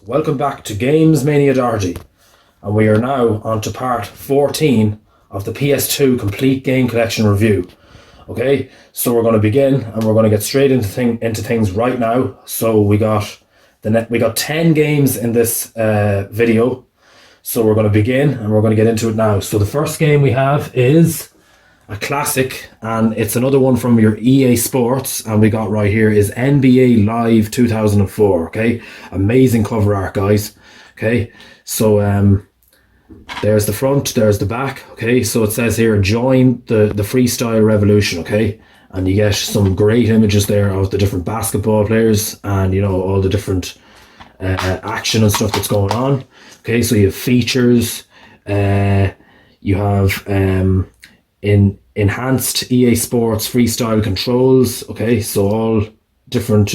Welcome back to Games Mania Doherty, and we are now on to part 14 of the PS2 Complete Game Collection review. Okay, so we're going to begin, and we're going to get straight into things right now. So we got 10 games in this video, so we're going to begin, and we're going to get into it now. So the first game we have is a classic, and it's another one from your EA Sports, and we got right here is NBA Live 2004. Okay, amazing cover art, guys. Okay, so there's the front, there's the back. Okay, so it says here, join the freestyle revolution. Okay, and you get some great images there of the different basketball players, and all the different action and stuff that's going on. Okay, so you have features, you have enhanced EA Sports freestyle controls. Okay, so all different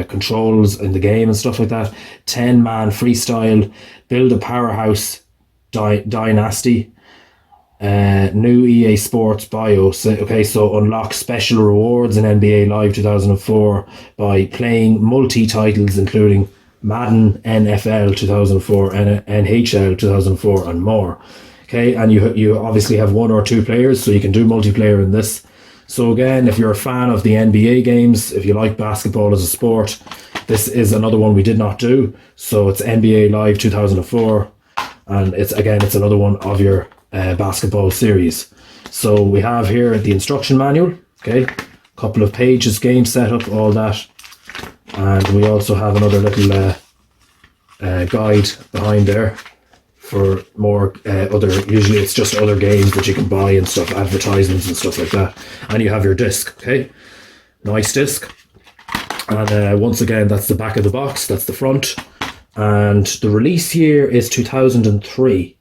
controls in the game and stuff like that. 10-man freestyle, build a powerhouse dynasty. New EA Sports BIOS. Okay, so unlock special rewards in NBA Live 2004 by playing multi-titles including Madden, NFL 2004, NHL 2004, and more. Okay, and you obviously have one or two players, so you can do multiplayer in this. So again, if you're a fan of the NBA games, if you like basketball as a sport, this is another one we did not do. So it's NBA Live 2004, and it's another one of your basketball series. So we have here the instruction manual. Okay, couple of pages, game setup, all that, and we also have another little guide behind there for more usually it's just other games that you can buy and stuff, advertisements and stuff like that. And you have your disc. Okay, nice disc. And once again, that's the back of the box, that's the front, and the release year is 2003.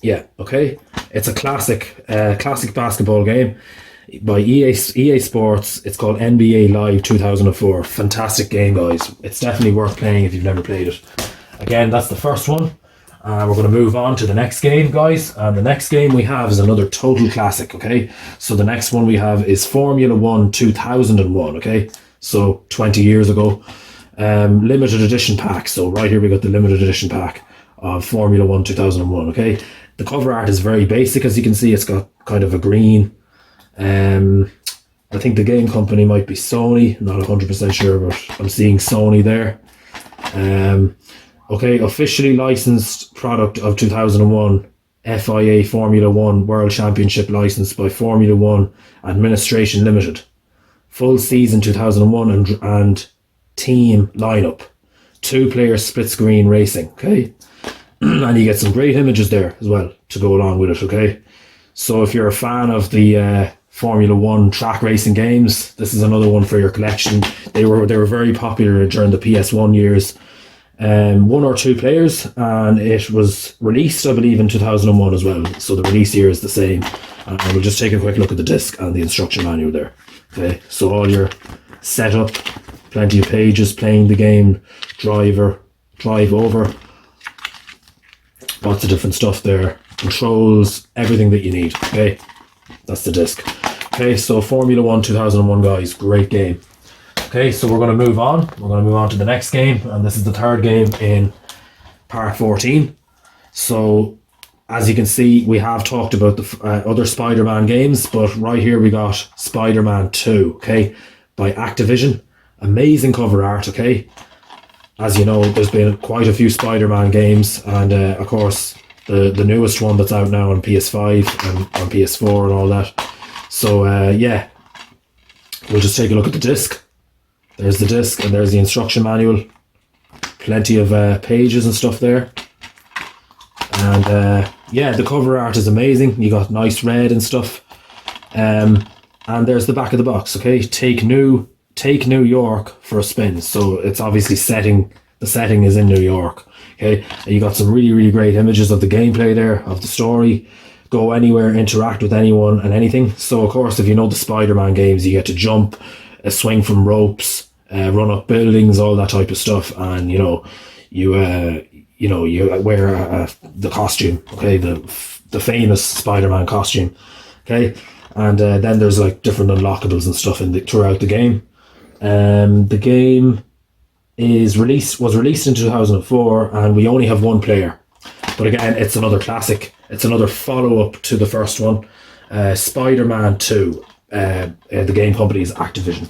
Yeah, okay, it's a classic basketball game by EA Sports. It's called NBA Live 2004. Fantastic game, guys. It's definitely worth playing if you've never played it. Again, that's the first one. We're going to move on to the next game, guys. And the next game we have is another total classic, okay? So the next one we have is Formula 1 2001, okay? So 20 years ago. Limited edition pack. So right here we got the limited edition pack of Formula 1 2001, okay? The cover art is very basic, as you can see. It's got kind of a green. I think the game company might be Sony. Not 100% sure, but I'm seeing Sony there. Okay, officially licensed product of 2001, FIA Formula 1 World Championship licensed by Formula 1 Administration Limited. Full season 2001 and team lineup. 2-player split screen racing, okay? And you get some great images there as well to go along with it, okay? So if you're a fan of the Formula 1 track racing games, this is another one for your collection. They were very popular during the PS1 years. 1 or 2 players, and it was released, I believe, in 2001 as well. So the release year is the same. And we'll just take a quick look at the disc and the instruction manual there. Okay, so all your setup, plenty of pages, playing the game, drive over, lots of different stuff there, controls, everything that you need. Okay, that's the disc. Okay, so Formula 1 2001, guys, great game. Okay, so we're going to move on. We're going to move on to the next game, and this is the third game in part 14. So, as you can see, we have talked about the other Spider-Man games, but right here we got Spider-Man 2, okay, by Activision. Amazing cover art, okay. As you know, there's been quite a few Spider-Man games, and of course, the newest one that's out now on PS5 and on PS4 and all that. So, yeah, we'll just take a look at the disc. There's the disc and there's the instruction manual. Plenty of pages and stuff there. And yeah, the cover art is amazing. You got nice red and stuff. And there's the back of the box, okay? Take New York for a spin. So it's obviously the setting is in New York. Okay, and you got some really, really great images of the gameplay there, of the story. Go anywhere, interact with anyone and anything. So of course, if you know the Spider-Man games, you get to jump, swing from ropes, run up buildings, all that type of stuff, and you wear the costume, okay, the famous Spider-Man costume, okay, and then there's like different unlockables and stuff throughout the game. The game was released in 2004, and we only have one player. But again, it's another classic. It's another follow-up to the first one, Spiderman 2. The game company is Activision.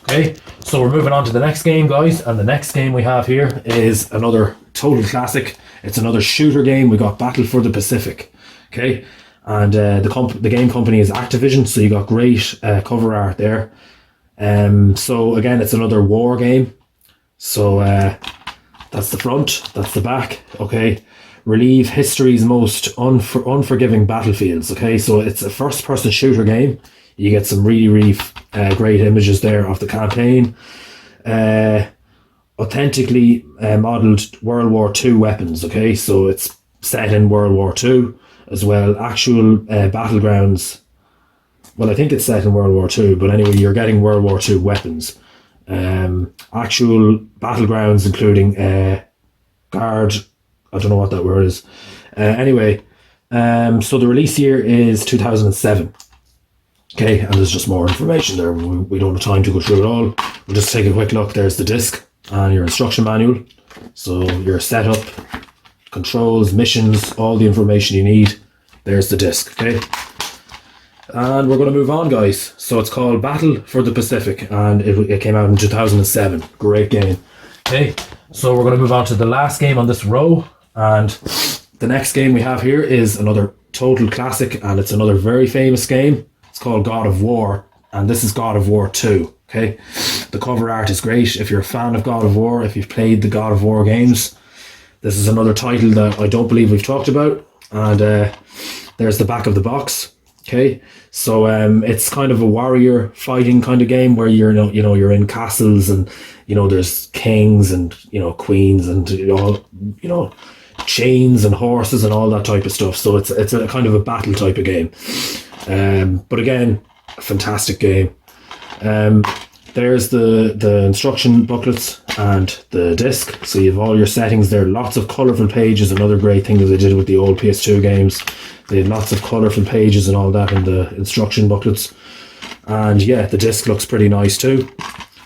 Okay, so we're moving on to the next game, guys, and the next game we have here is another total classic. It's another shooter game. We got Battle for the Pacific. Okay, and the game company is Activision, so you got great cover art there. So again, it's another war game. So that's the front, that's the back. Okay, relieve history's most unforgiving battlefields. Okay, so it's a first-person shooter game. You get some really great images there of the campaign. Authentically modelled World War II weapons. Okay, so it's set in World War II as well. Actual battlegrounds. Well, I think it's set in World War II, but anyway, you're getting World War II weapons. Actual battlegrounds, including guard. I don't know what that word is. Anyway, so the release year is 2007. Okay, and there's just more information there. We don't have time to go through it all. We'll just take a quick look. There's the disc and your instruction manual. So your setup, controls, missions, all the information you need. There's the disc, okay? And we're going to move on, guys. So it's called Battle for the Pacific, and it came out in 2007. Great game. Okay, so we're going to move on to the last game on this row. And the next game we have here is another total classic, and it's another very famous game. It's called God of War, and this is God of War 2, okay? The cover art is great. If you're a fan of God of War, if you've played the God of War games, this is another title that I don't believe we've talked about. And there's the back of the box, okay? So it's kind of a warrior fighting kind of game where you're in castles, and there's kings and queens and chains and horses and all that type of stuff. So it's a kind of a battle type of game. But again, a fantastic game. There's the instruction booklets and the disc. So you have all your settings there. Lots of colourful pages. Another great thing that they did with the old PS2 games. They had lots of colourful pages and all that in the instruction booklets. And yeah, the disc looks pretty nice too.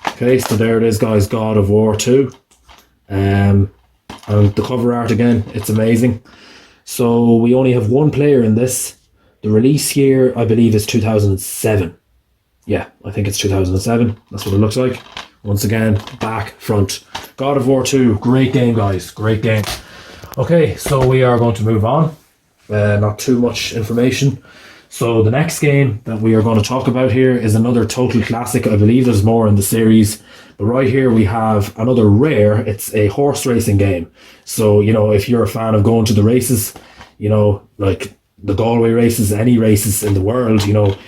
Okay, so there it is, guys. God of War 2. And the cover art again, it's amazing. So we only have one player in this. The release year, I believe, is 2007. Yeah, I think it's 2007. That's what it looks like. Once again, back, front. God of War 2, great game, guys. Great game. Okay, so we are going to move on. Not too much information. So the next game that we are going to talk about here is another total classic. I believe there's more in the series. But right here we have another rare. It's a horse racing game. So, if you're a fan of going to the races, like the Galway races, any races in the world,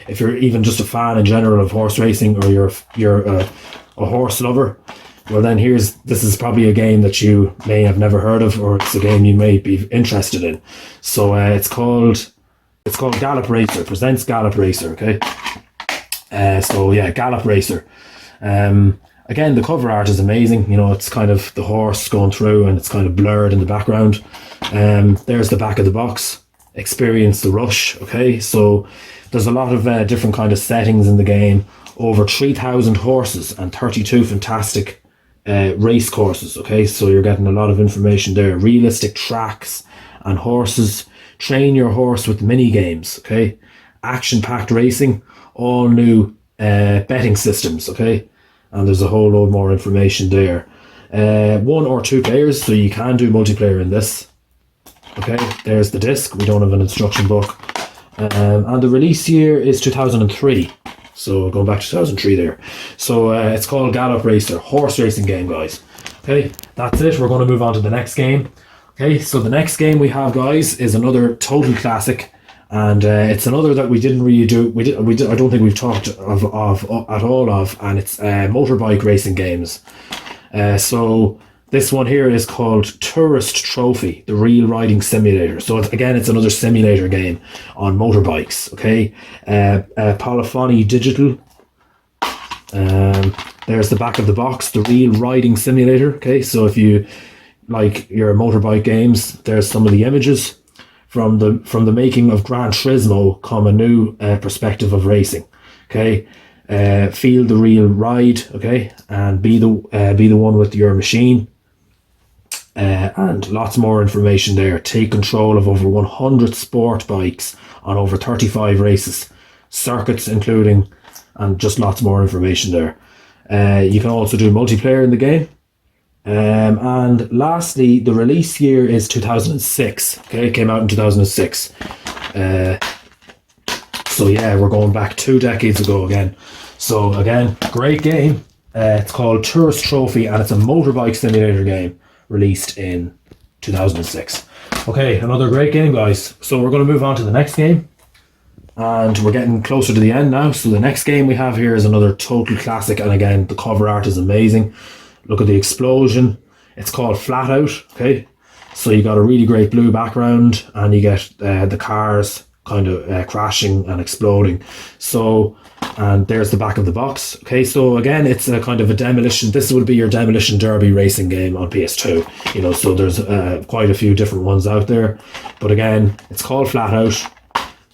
if you're even just a fan in general of horse racing, or you're a horse lover, well then this is probably a game that you may have never heard of, or it's a game you may be interested in. So it's called Gallop Racer, presents Gallop Racer, okay? So yeah, Gallop Racer. Again, the cover art is amazing. It's kind of the horse going through, and it's kind of blurred in the background. There's the back of the box. Experience the rush, okay? So there's a lot of different kind of settings in the game. Over 3,000 horses and 32 fantastic race courses, okay? So you're getting a lot of information there. Realistic tracks and horses. Train your horse with mini games, okay? Action-packed racing. All new betting systems, okay? And there's a whole load more information there. 1 or 2 players, so you can do multiplayer in this. Okay, there's the disc. We don't have an instruction book. And the release year is 2003. So going back to 2003 there. So it's called Gallop Racer, horse racing game, guys. Okay, that's it. We're going to move on to the next game. Okay, so the next game we have, guys, is another total classic. And it's another that we didn't really do. I don't think we've talked of at all of. And it's motorbike racing games. So this one here is called Tourist Trophy, the Real Riding Simulator. So it's another simulator game on motorbikes, okay? Polyphony Digital. There's the back of the box, the Real Riding Simulator, okay? So if you like your motorbike games, there's some of the images. From the making of Gran Turismo come a new perspective of racing, okay? feel the real ride, okay, and be the one with your machine. And lots more information there. Take control of over 100 sport bikes on over 35 races, circuits including, and just lots more information there. You can also do multiplayer in the game. And lastly, the release year is 2006. Okay, it came out in 2006. So yeah, we're going back 2 decades ago again. So again, great game. It's called Tourist Trophy, and it's a motorbike simulator game released in 2006. Okay, another great game, guys. So we're going to move on to the next game. And we're getting closer to the end now. So the next game we have here is another total classic. And again, the cover art is amazing. Look at the explosion. It's called Flat Out. Okay, so you got a really great blue background, and you get the cars kind of crashing and exploding. So, and there's the back of the box. Okay, so again, it's a kind of a demolition. This would be your demolition derby racing game on PS2. You know, so there's quite a few different ones out there. But again, it's called Flat Out.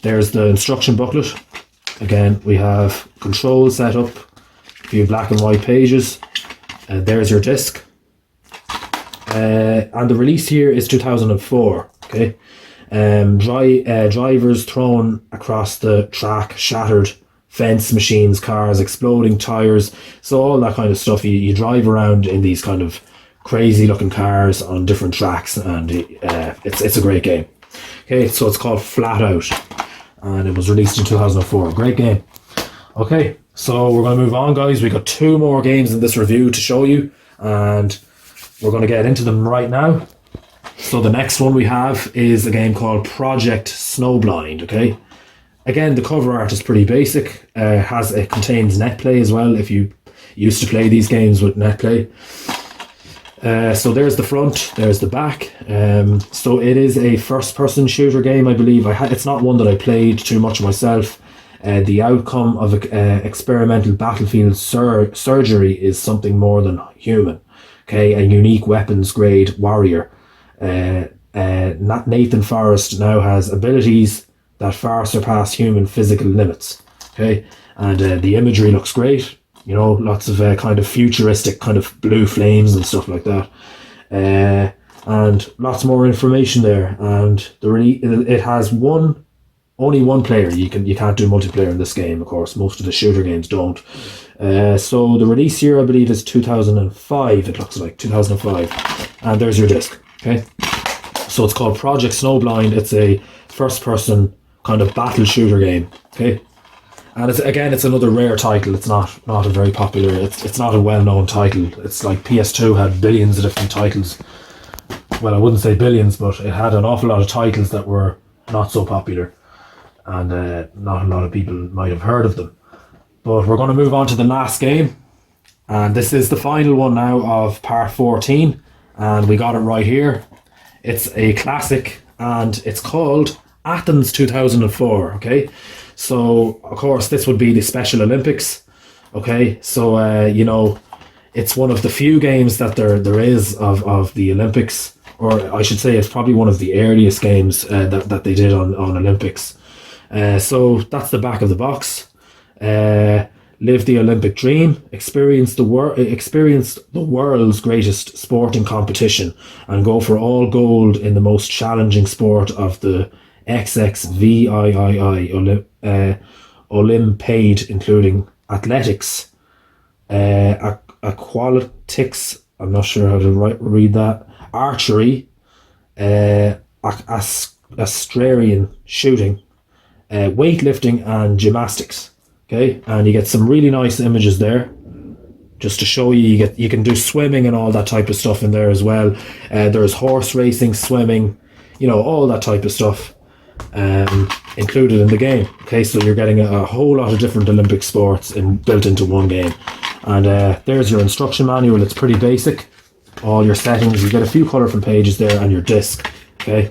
There's the instruction booklet. Again, we have controls set up, a few black and white pages. There's your disc. And the release year is 2004. Okay. Drivers thrown across the track, shattered fence, machines, cars, exploding tires. So all that kind of stuff. You drive around in these kind of crazy looking cars on different tracks, and it's a great game. Okay, so it's called Flat Out, and it was released in 2004. Great game. Okay, so we're going to move on, guys. We got 2 more games in this review to show you, and we're going to get into them right now. So the next one we have is a game called Project Snowblind. Okay, again, the cover art is pretty basic. It contains netplay as well, if you used to play these games with netplay. So there's the front, there's the back. So it is a first-person shooter game, I believe. It's not one that I played too much myself. The outcome of experimental battlefield surgery is something more than human. Okay, a unique weapons-grade warrior. Nathan Forrest now has abilities that far surpass human physical limits. Okay, and the imagery looks great. You know, lots of kind of futuristic kind of blue flames and stuff like that. And lots more information there. And it has only one player. You can't do multiplayer in this game, of course. Most of the shooter games don't. So the release year, I believe, is 2005. It looks like 2005. And there's your disc. Okay. So it's called Project Snowblind. It's a first-person kind of battle shooter game. Okay. And it's another rare title. It's not a very popular. It's not a well-known title. It's like PS2 had billions of different titles. Well, I wouldn't say billions, but it had an awful lot of titles that were not so popular, and not a lot of people might have heard of them. But we're going to move on to the last game, and this is the final one now of part 14, and we got it right here. It's a classic, and it's called Athens 2004. Okay. So, of course, this would be the Special Olympics. Okay, so, you know, it's one of the few games that there is of the Olympics, or I should say it's probably one of the earliest games that they did on Olympics. So that's the back of the box. Live the Olympic dream, experience the world's greatest sporting competition, and go for all gold in the most challenging sport of the XXVIII Olympiad, including athletics, aquatics, I'm not sure how to read that, archery, equestrian shooting, weightlifting, and gymnastics. Okay, and you get some really nice images there, just to show you can do swimming and all that type of stuff in there as well. There's horse racing, swimming, you know, all that type of stuff included in the game. Okay, so you're getting a whole lot of different Olympic sports built into one game. And there's your instruction manual. It's pretty basic. All your settings. You get a few colourful pages there, and your disc. Okay,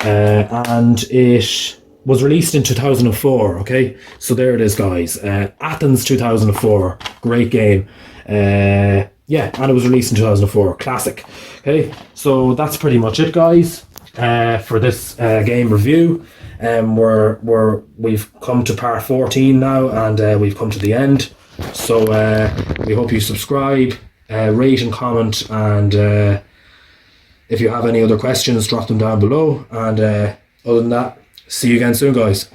and it was released in 2004. Okay, so there it is, guys. Athens 2004. Great game. Yeah, and it was released in 2004. Classic. Okay, so that's pretty much it, guys. for this game review. We've come to part 14 now, and we've come to the end. So we hope you subscribe, rate and comment, and if you have any other questions, drop them down below. And other than that, see you again soon, guys.